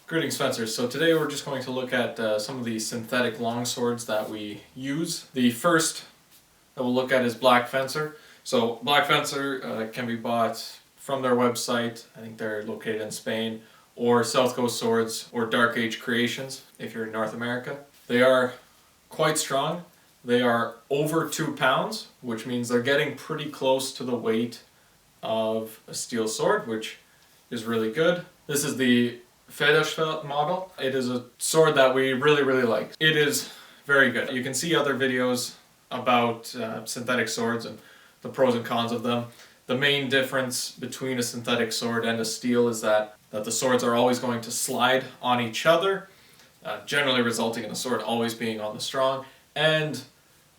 Greetings, Spencer. So today we're just going to look at some of the synthetic longswords that we use. The first that we'll look at is Black Fencer. So Black Fencer can be bought from their website. I think they're located in Spain, or South Coast Swords, or Dark Age Creations if you're in North America. They are quite strong. They are over 2 pounds, which means they're getting pretty close to the weight of a steel sword, which is really good. This is the Federschwert model. It is a sword that we really like. It is very good. You can see other videos about synthetic swords and the pros and cons of them. The main difference between a synthetic sword and a steel is that the swords are always going to slide on each other, generally resulting in the sword always being on the strong, and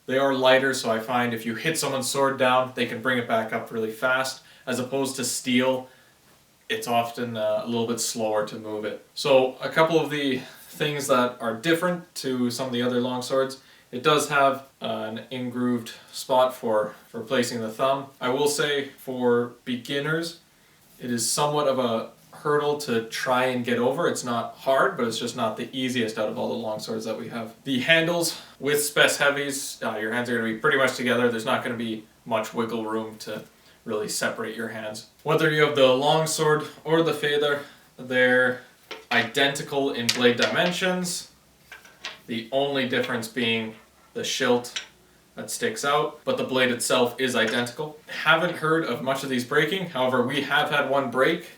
they are lighter, so I find if you hit someone's sword down, they can bring it back up really fast, as opposed to steel. It's often a little bit slower to move it. So a couple of the things that are different to some of the other longswords: it does have an in-grooved spot for placing the thumb. I will say for beginners, it is somewhat of a hurdle to try and get over. It's not hard, but it's just not the easiest out of all the longswords that we have. The handles with Spec Heavies, your hands are going to be pretty much together. There's not going to be much wiggle room to really separate your hands. Whether you have the longsword or the Feder, they're identical in blade dimensions, the only difference being the shield that sticks out, but the blade itself is identical. Haven't heard of much of these breaking, however we have had one break.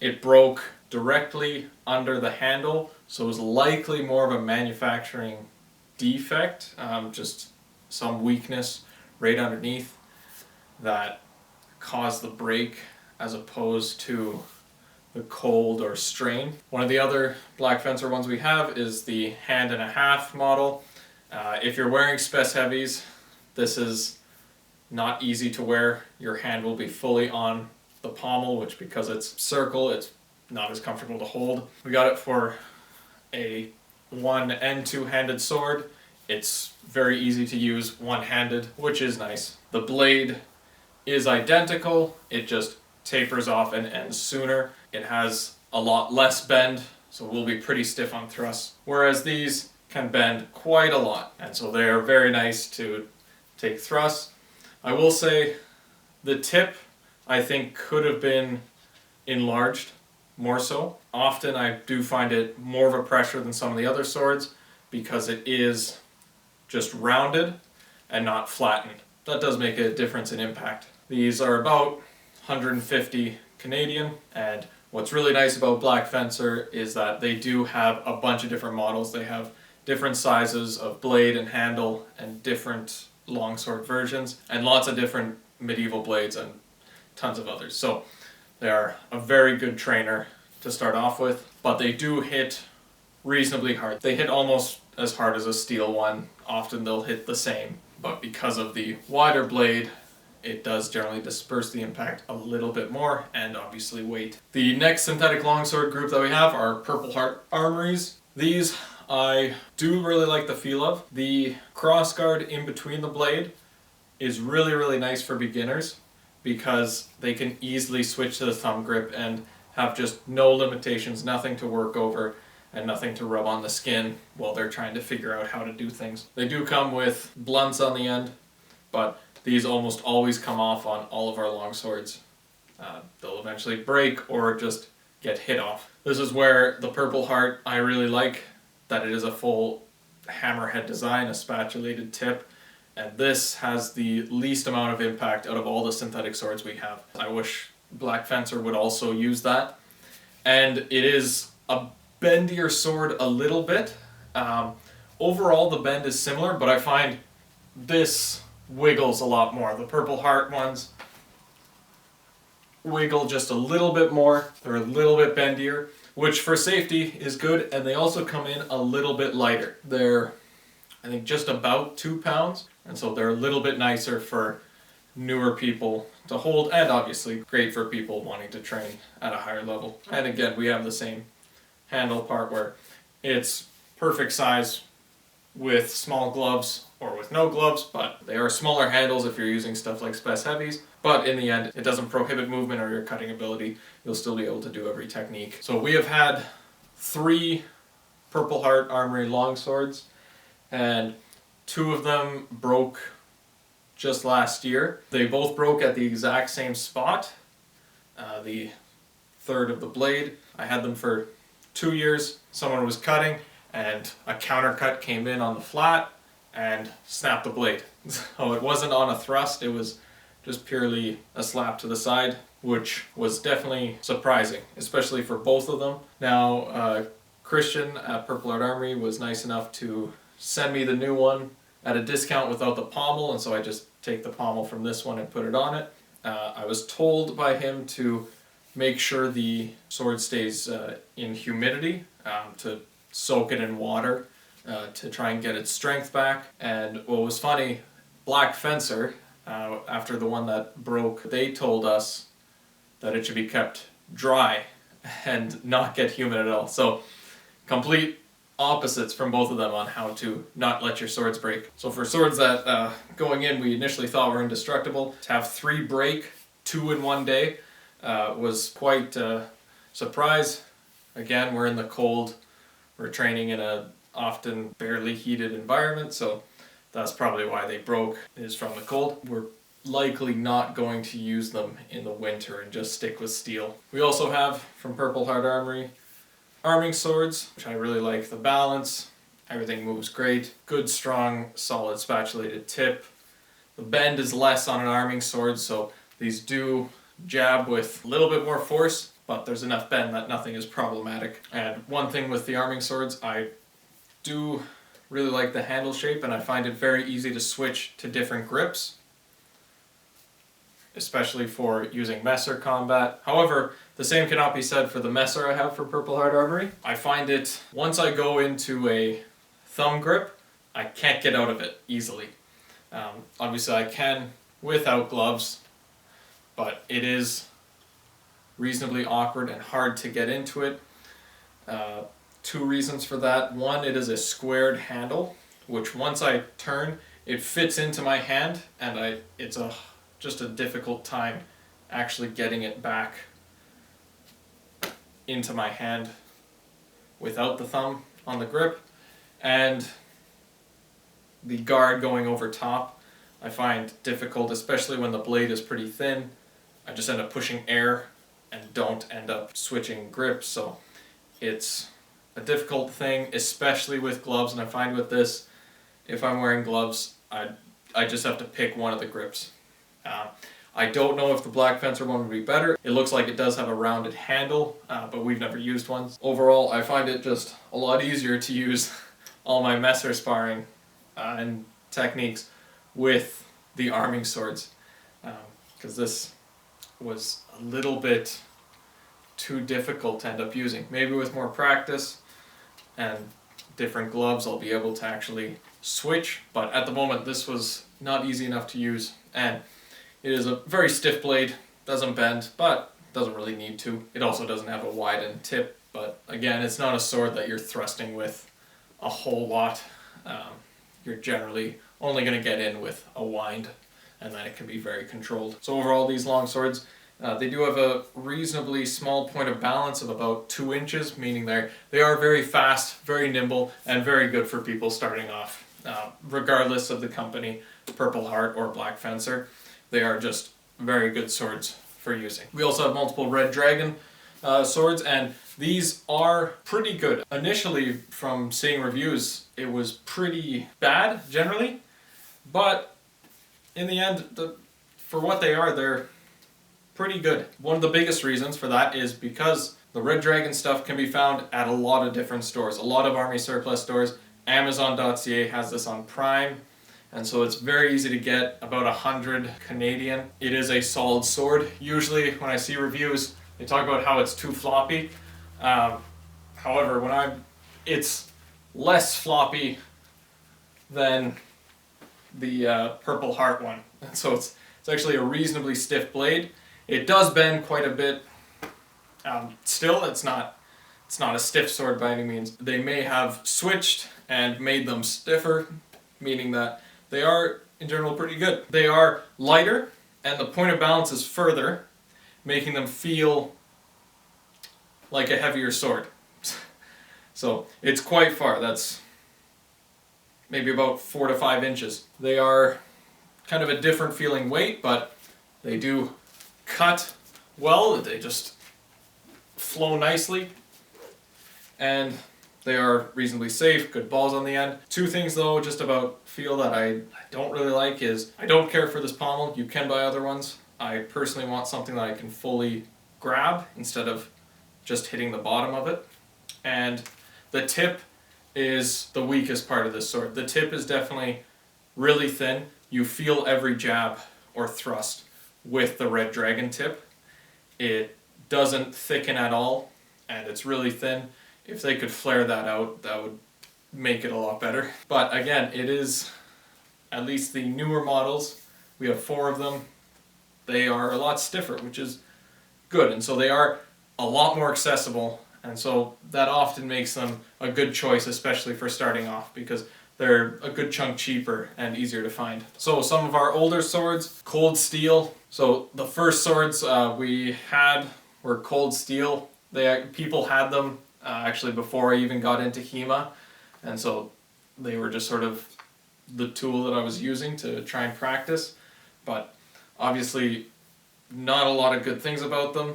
It broke directly under the handle, so it was likely more of a manufacturing defect, just some weakness right underneath that caused the break, as opposed to the cold or strain. One of the other Black Fencer ones we have is the 1.5-hand model. If you're wearing Spec Heavies, this is not easy to wear. Your hand will be fully on the pommel, which, because it's circle, it's not as comfortable to hold. We got it for a 1- and 2-handed sword. It's very easy to use one-handed, which is nice. The blade is identical, it just tapers off and ends sooner. It has a lot less bend, so will be pretty stiff on thrust, whereas these can bend quite a lot, and so they are very nice to take thrust. I will say the tip, I think, could have been enlarged more so. Often I do find it more of a pressure than some of the other swords because it is just rounded and not flattened. That does make a difference in impact. These are about 150 Canadian, and what's really nice about Black Fencer is that they do have a bunch of different models. They have different sizes of blade and handle and different longsword versions, and lots of different medieval blades and tons of others. So they are a very good trainer to start off with, but they do hit reasonably hard. They hit almost as hard as a steel one. Often they'll hit the same, but because of the wider blade, it does generally disperse the impact a little bit more, and obviously weight. The next synthetic longsword group that we have are Purple Heart Armouries. These I do really like the feel of. The crossguard in between the blade is really nice for beginners because they can easily switch to the thumb grip and have just no limitations, nothing to work over, and nothing to rub on the skin while they're trying to figure out how to do things. They do come with blunts on the end, but these almost always come off on all of our longswords. They'll eventually break or just get hit off. This is where the Purple Heart, I really like that it is a full hammerhead design, a spatulated tip, and this has the least amount of impact out of all the synthetic swords we have. I wish Black Fencer would also use that. And it is a bendier sword a little bit. Overall the bend is similar, but I find this wiggles a lot more. The Purple Heart ones wiggle just a little bit more. They're a little bit bendier, which for safety is good, and they also come in a little bit lighter. They're, I think, just about 2 pounds, and so they're a little bit nicer for newer people to hold, and obviously great for people wanting to train at a higher level. And again, we have the same handle part where it's perfect size with small gloves or with no gloves, but they are smaller handles if you're using stuff like Spec Heavies. But in the end, it doesn't prohibit movement or your cutting ability. You'll still be able to do every technique. So we have had 3 Purple Heart Armoury longswords, and 2 of them broke just last year. They both broke at the exact same spot, the third of the blade. I had them for 2 years. Someone was cutting and a countercut came in on the flat and snapped the blade. So it wasn't on a thrust, it was just purely a slap to the side, which was definitely surprising, especially for both of them. Now, Christian at Purple Heart Armoury was nice enough to send me the new one at a discount without the pommel, and so I just take the pommel from this one and put it on it. I was told by him to make sure the sword stays in humidity, to soak it in water, to try and get its strength back. And what was funny, Black Fencer, after the one that broke, they told us that it should be kept dry and not get humid at all. So complete opposites from both of them on how to not let your swords break. So for swords that going in we initially thought were indestructible, to have 3 break, 2 in one day, was quite a surprise. Again, we're in the cold, we're training in a often barely heated environment, so that's probably why they broke, is from the cold. We're likely not going to use them in the winter and just stick with steel. We also have from Purple Heart Armoury arming swords, which I really like. The balance, everything moves great. Good, strong, solid spatulated tip. The bend is less on an arming sword, so these do jab with a little bit more force, but there's enough bend that nothing is problematic. And one thing with the arming swords, I do really like the handle shape, and I find it very easy to switch to different grips, especially for using messer combat. However, the same cannot be said for the messer I have for Purple Heart Armoury. I find it, once I go into a thumb grip, I can't get out of it easily. Obviously I can without gloves, but it is reasonably awkward and hard to get into it. 2 reasons for that. One, it is a squared handle, which once I turn, it fits into my hand, and it's just a difficult time actually getting it back into my hand without the thumb on the grip. And the guard going over top I find difficult, especially when the blade is pretty thin. I just end up pushing air and don't end up switching grips, so it's a difficult thing, especially with gloves. And I find with this, if I'm wearing gloves, I just have to pick one of the grips. I don't know if the Black Fencer one would be better. It looks like it does have a rounded handle, but we've never used one. Overall, I find it just a lot easier to use all my messer sparring and techniques with the arming swords, because this was a little bit too difficult to end up using. Maybe with more practice and different gloves I'll be able to actually switch, but at the moment this was not easy enough to use, and it is a very stiff blade, doesn't bend, but doesn't really need to. It also doesn't have a widened tip, but again, it's not a sword that you're thrusting with a whole lot. You're generally only going to get in with a wind, and then it can be very controlled. So overall, these long swords, they do have a reasonably small point of balance of about 2 inches, meaning they are very fast, very nimble, and very good for people starting off. Regardless of the company, Purple Heart or Black Fencer, they are just very good swords for using. We also have multiple Red Dragon swords, and these are pretty good. Initially, from seeing reviews, it was pretty bad generally, but in the end, for what they are, they're pretty good. One of the biggest reasons for that is because the Red Dragon stuff can be found at a lot of different stores, a lot of army surplus stores. Amazon.ca has this on Prime, and so it's very easy to get, about 100 Canadian. It is a solid sword. Usually when I see reviews, they talk about how it's too floppy. However, it's less floppy than the Purple Heart one. And so it's actually a reasonably stiff blade. It does bend quite a bit. Still, it's not a stiff sword by any means. They may have switched and made them stiffer, meaning that they are in general pretty good. They are lighter, and the point of balance is further, making them feel like a heavier sword. So it's quite far. That's maybe about 4 to 5 inches. They are kind of a different feeling weight, but they do cut well. They just flow nicely, and they are reasonably safe, good balls on the end. Two things though, just about feel that I don't really like is, I don't care for this pommel. You can buy other ones. I personally want something that I can fully grab instead of just hitting the bottom of it. And the tip is the weakest part of this sword. The tip is definitely really thin. You feel every jab or thrust with the Red Dragon tip. It doesn't thicken at all, and it's really thin. If they could flare that out, that would make it a lot better. But again, it is, at least the newer models, we have 4 of them, they are a lot stiffer, which is good. And so they are a lot more accessible, and so that often makes them a good choice, especially for starting off, because they're a good chunk cheaper and easier to find. So some of our older swords, cold steel. So the first swords we had were cold steel. People had them actually before I even got into HEMA, and so they were just sort of the tool that I was using to try and practice. But obviously not a lot of good things about them.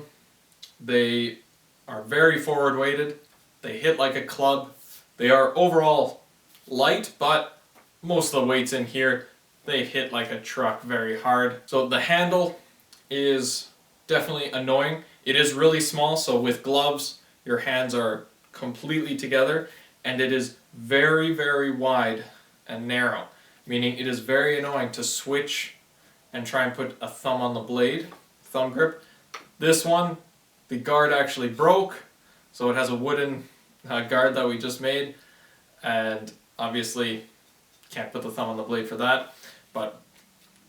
They are very forward weighted. They hit like a club. They are overall light, but most of the weights in here, they hit like a truck very hard. So the handle is definitely annoying. It is really small, so with gloves your hands are completely together, and it is very, very wide and narrow, meaning it is very annoying to switch and try and put a thumb on the blade, thumb grip. This one, the guard actually broke, so it has a wooden guard that we just made, and obviously can't put the thumb on the blade for that, but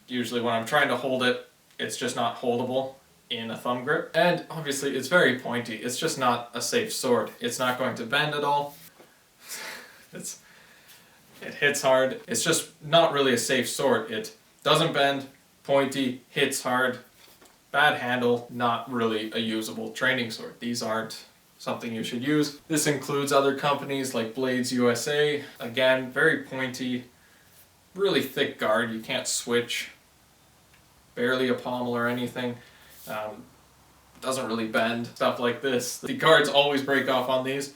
usually when I'm trying to hold it, it's just not holdable in a thumb grip. And obviously it's very pointy. It's just not a safe sword. It's not going to bend at all. It hits hard. It's just not really a safe sword. It doesn't bend, pointy, hits hard, bad handle, not really a usable training sword. These aren't something you should use. This includes other companies like Blades USA. Again, very pointy, really thick guard. You can't switch. Barely a pommel or anything. Doesn't really bend, stuff like this. The guards always break off on these.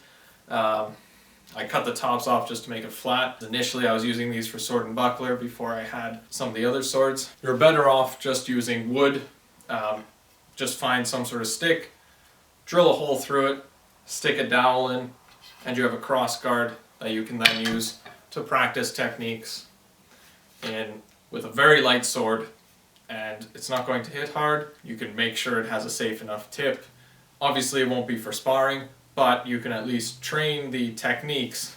I cut the tops off just to make it flat. Initially I was using these for sword and buckler before I had some of the other swords. You're better off just using wood. Just find some sort of stick, drill a hole through it, stick a dowel in, and you have a cross guard that you can then use to practice techniques with a very light sword. And it's not going to hit hard. You can make sure it has a safe enough tip. Obviously it won't be for sparring, but you can at least train the techniques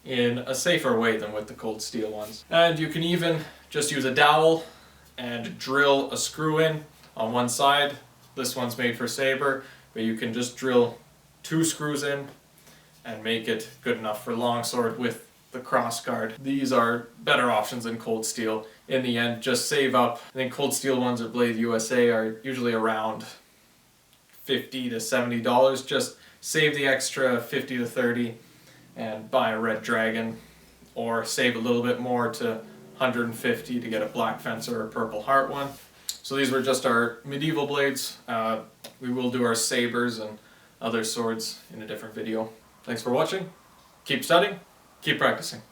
in a safer way than with the cold steel ones. And you can even just use a dowel and drill a screw in on one side. This one's made for saber, but you can just drill 2 screws in and make it good enough for longsword with the cross guard. These are better options than cold steel. In the end, just save up. I think cold steel ones at Blade USA are usually around $50 to $70. Just save the extra $50 to $30 and buy a Red Dragon, or save a little bit more to $150 to get a Black Fencer or Purple Heart one. So these were just our medieval blades. We will do our sabers and other swords in a different video. Thanks for watching. Keep studying. Keep practicing.